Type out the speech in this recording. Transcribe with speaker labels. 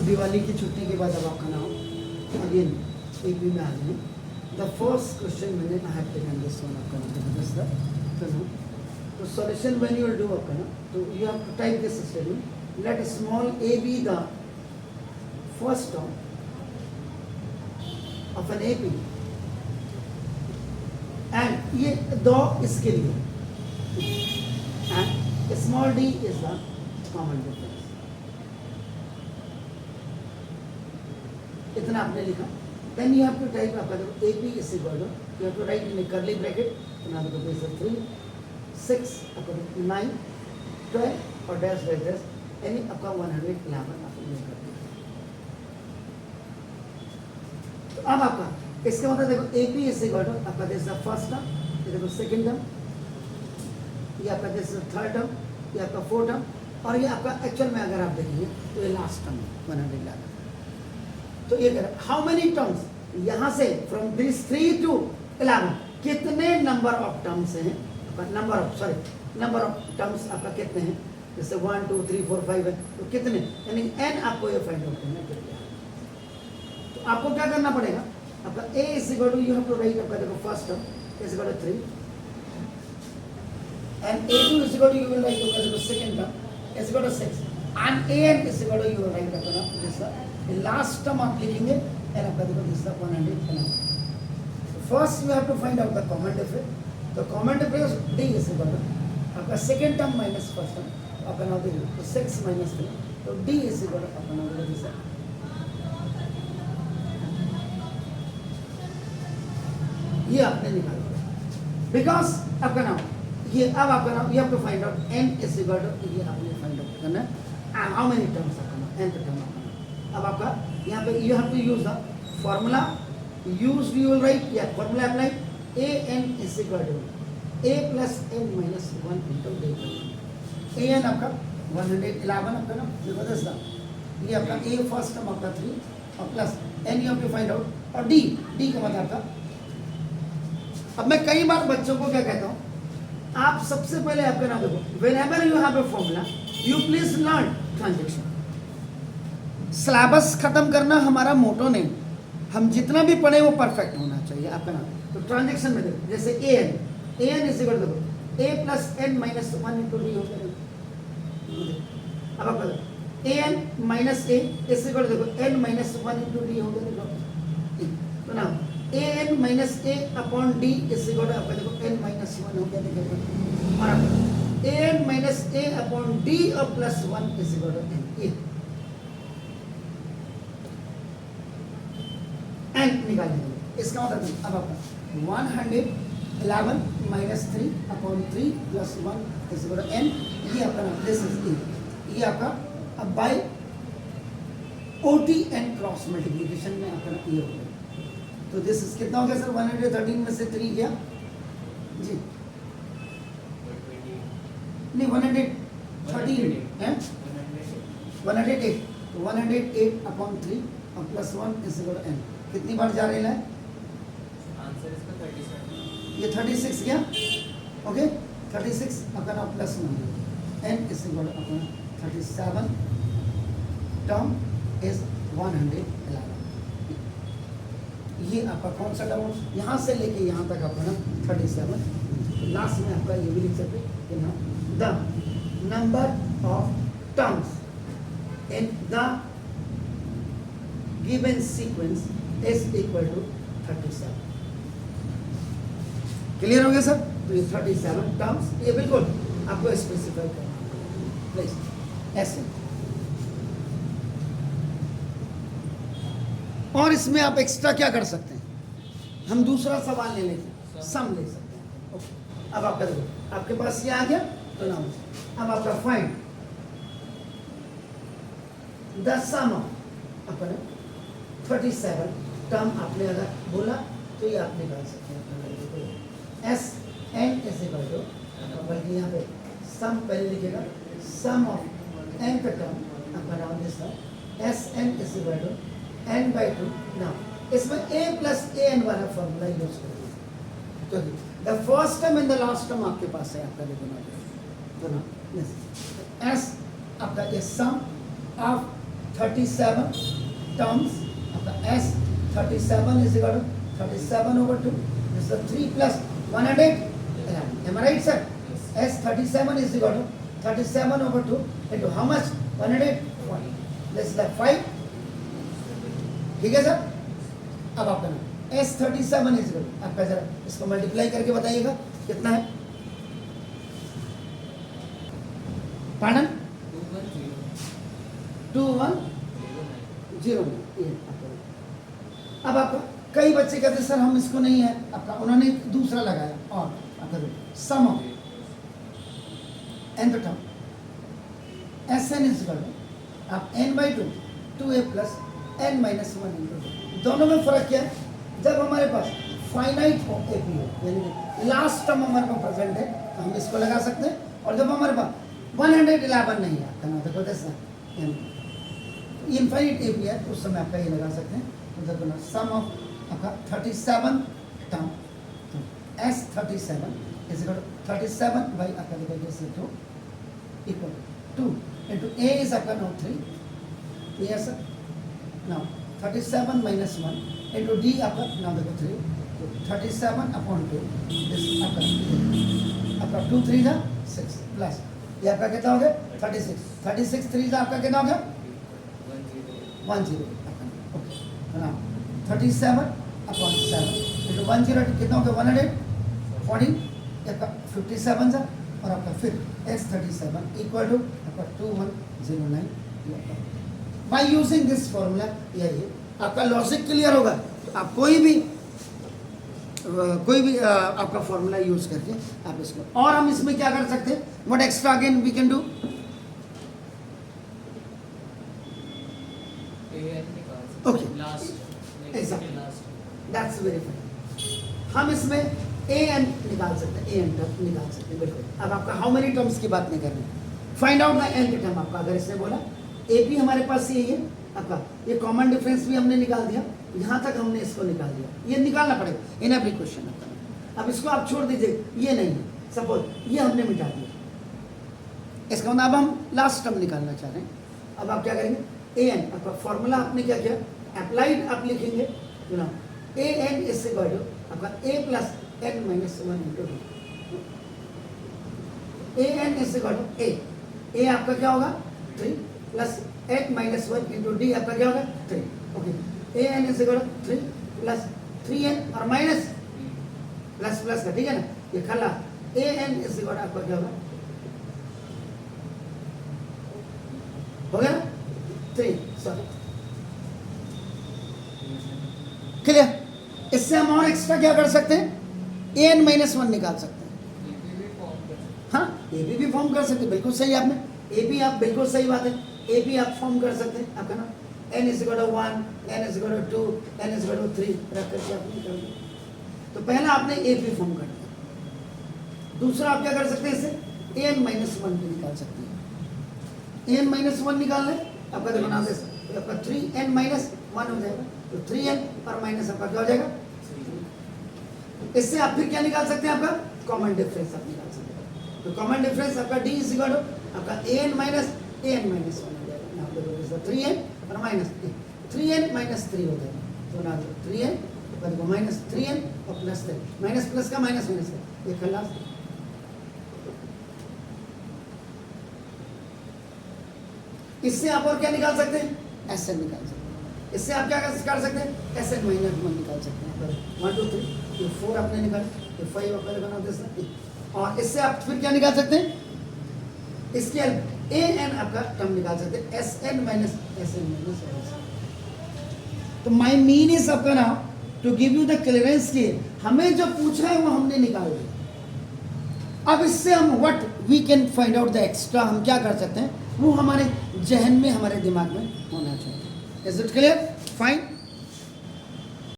Speaker 1: दिवाली की छुट्टी के बाद अब आपका नाम अगेन एक भी में आ जाए. द फर्स्ट क्वेश्चन मैंने I have taken this one आपका नाम दिस द तो solution when you will do आपका ना तो you have to type this statement let small a be the first term of an AP and ये दो इसके लिए and small d is the common difference. इतना आपने लिखा. Then you have to type आपका देखो AP is equal to you have to write in a curly bracket. तो ना देखो this is 3, 6, आपका 9, 12 और dash dash dash यानी आपका 111 आपने कर दिया. तो अब आपका इसका मतलब देखो AP is equal to आपका this is the first term, ये देखो second term, ये आपका this is the third term, ये आपका fourth term और ये आपका एक्चुअल में अगर आप देखेंगे तो ये लास्ट टर्म है 111. तो ये कह रहा हाउ मेनी टर्म्स यहाँ से फ्रॉम दिस 3 to 11 कितने नंबर ऑफ टर्म्स हैं. नंबर ऑफ टर्म्स आपका कितने हैं. जैसे 1 2 3 4 5 है तो कितने यानी n आपको ये फाइंड आउट करना है. तो आपको क्या करना पड़ेगा आपका a is equal to you have to write आपका देखो first term is equal to 3 and a2 is equal to you will write आपका देखो second term is equal to 6 and an is equal to you will write आपका this last term आप लिखेंगे and आपका देखो this 111. First you have to find out the common difference. The common difference d is equal to आपका second term minus first term आपका now देखो तो 6 minus 3 तो d इज इक्वल टू आपका नाउ दिस ये आपने निकाला बिकॉज आपका नाम ये अब आपका नाम you have to find out n is equal to ये आपने फाइंड आउट करना है हाउ मेनी टर्म्स आपका नाम n टर्म. अब आपका यहाँ पे you have to use the formula use you will write या formula apply a n is equal to a plus n minus 1 into d. a n आपका 111 आपका ना देखो दस दा ये आपका a फर्स्ट टर्म आपका 3 और plus n you have to find out और d का मतलब आपका. अब मैं कई बार बच्चों को क्या कहता हूँ आप सबसे पहले आपका नाम देखो whenever you have a formula you please learn transaction. Syllabus खत्म करना हमारा मोटो नहीं. हम जितना भी पढ़े वो परफेक्ट होना चाहिए आपका नाम. तो ट्रांजैक्शन में देखो जैसे a n is equal to a plus n minus 1 into d होता है. अब आप a n minus a is equal to देखो n माइनस 1 इंटू डी हो गया. तो ना a n minus a upon d is equal to आपका देखो n माइनस 1 हो गया देखो. और a n minus a upon d और plus 1 is equal to n. N निकालेंगे इसका मतलब अब आपका 111 minus 3 upon 3 plus 1 is equal to n. ये आपका नाम दिस इज ए ये आपका अब by OT and cross multiplication में आपका ये हो गया. तो दिस इज कितना हो गया सर 113 में से 3 गया जी नहीं 113 है 108 तो 108 अपॉन 3 और plus 1 is equal to n. कितनी बार जा रही है
Speaker 2: आंसर इसका 37.
Speaker 1: ये 36 गया ओके 36 आपका नाम plus 1 n is equal to अपना 37 टर्म इज 111. ये आपका कौन सा टर्म यहाँ से लेके यहाँ तक आपका ना 37. लास्ट में आपका ये भी लिख सकते कि ना the number of terms in the given sequence is equal to 37. Clear हो गया सर. तो ये 37 टर्म्स ये बिल्कुल आपको स्पेसिफाई करना प्लीज ऐसे. और इसमें आप एक्स्ट्रा क्या कर सकते हैं हम दूसरा सवाल ले लेते हैं सम ले सकते हैं. ओके अब आप देखो आपके पास ये आ गया तो नाम अब आपका फाइंड द सम ऑफ अपना 37 टर्म आपने अगर बोला तो ये आप निकाल सकते हैं. S N is equal to बल्कि यहाँ पे सम पहले लिखेगा सम ऑफ एन का टर्म आपका नाम this S N is equal to n by 2. Now इसमें a प्लस ए एन वाला फॉर्मूला यूज करेंगे. तो the first term and the last term आपके पास है आपका देखो ना एस आपका ये सम ऑफ 37 टर्म्स आपका S 37 is equal to 37/2 this is 3 plus 111 am I right sir? S 37 is equal to 37/2 into how much? 140 less than 5. ठीक है सर? अब आपका ना S 37 is equal to आपका जरा इसको मल्टीप्लाई करके बताइएगा कितना है? पार्डन 2109 अब आपका कई बच्चे कहते सर हम इसको नहीं है आपका उन्होंने दूसरा लगाया और आपका sum of nth term Sn is equal to आप n/2 2a plus n minus 1 into 2 दोनों में फर्क क्या है जब हमारे पास फाइनाइट हो AP हो यानी कि लास्ट टर्म हमारे पास प्रेजेंट है तो हम इसको लगा सकते हैं और जब हमारे पास 111 नहीं है आपका ना देखो कैसा इनफाइनाइट AP है तो उस समय आपका ये लगा सकते हैं तो देखो ना सम ऑफ आपका 37 टर्म तो S 37 is equal to 37 by आपका देखो जैसे 2 equal to 2 into A is आपका now 3 yes sir now 37 minus 1 into D आपका now देखो 3 तो 37 upon 2 this आपका 2 3 जा 6 प्लस ये आपका कितना हो गया 36 3 जा आपका कितना हो गया 10 ओके now 37 upon 7 into 10 कितना हो गया 140 आपका 57 जा और आपका फिर S37 इक्वल टू आपका 2109 बाय यूजिंग दिस फॉर्मूला यही आपका लॉजिक क्लियर होगा तो आप कोई भी आपका फॉर्मूला यूज करके आप इसको और हम इसमें क्या कर सकते हैं what extra again we can do okay that's very fine हम इसमें an निकाल सकते हैं an टर्म निकाल सकते हैं बिल्कुल अब आपका हाउ मेनी टर्म्स की बात नहीं करनी find out the nth term आपका अगर इसने बोला AP हमारे पास यही है आपका ये कॉमन डिफरेंस भी हमने निकाल दिया यहाँ तक हमने इसको निकाल दिया ये निकालना पड़ेगा इन एवरी क्वेश्चन आपका अब इसको आप छोड़ दीजिए ये नहीं है सपोज ये हमने मिटा दिया इसका मतलब अब हम लास्ट टर्म निकालना चाह रहे हैं अब आप क्या करेंगे an आपका फॉर्मूला आपने क्या किया अप्लाइड आप लिखेंगे you know an is equal to आपका a plus n minus 1 into 2 an is equal to a आपका क्या होगा 3 plus n minus 1 into d आपका क्या होगा 3 okay an is equal to 3 plus 3n और माइनस प्लस प्लस का ठीक है ना ये खला an is equal to आपका क्या होगा हो गया 3 सॉरी क्लियर इससे हम और एक्स्ट्रा क्या कर सकते हैं an माइनस 1 निकाल सकते हैं हाँ AP भी फॉर्म कर सकते हैं बिल्कुल सही आपने AP आप बिल्कुल सही बात है AP आप फॉर्म कर सकते हैं आपका ना n is equal to 1 n is equal to 2 n is equal to 3 रख करके आपने कर दिया तो पहला आपने AP फॉर्म कर दिया दूसरा आप क्या कर सकते हैं इससे an माइनस 1 भी निकाल सकते हैं an माइनस 1 निकाल लें आपका देखो ना आपका 3n माइनस 1 हो जाएगा तो 3n और माइनस आपका क्या हो जाएगा इससे आप फिर क्या निकाल सकते हैं आपका कॉमन डिफरेंस आप निकाल सकते हैं तो कॉमन डिफरेंस आपका d इज इक्वल टू आपका an माइनस 1 हो जाएगा यहाँ पे देखो 3n और माइनस 3n माइनस 3 हो जाएगा तो ना 3n तो देखो माइनस 3n और प्लस 3 माइनस प्लस का माइनस माइनस का ये खल्लास इससे आप और क्या निकाल सकते हैं Sn निकाल सकते हैं इससे आप क्या कर सकते हैं Sn माइनस 1 निकाल सकते हैं 1 2 3 ये 4 आपने निकाला ये 5 आपने बना दिया और इससे आप फिर क्या निकाल सकते हैं इसके an आपका टर्म निकाल सकते हैं Sn माइनस Sn माइनस तो माय मीन इज आपका ना to give you the clearance के हमें जो पूछा है वो हमने निकाल दिया अब इससे हम what we can find out the extra हम क्या कर सकते हैं वो हमारे जहन में हमारे दिमाग में होना चाहिए इज इट क्लियर फाइन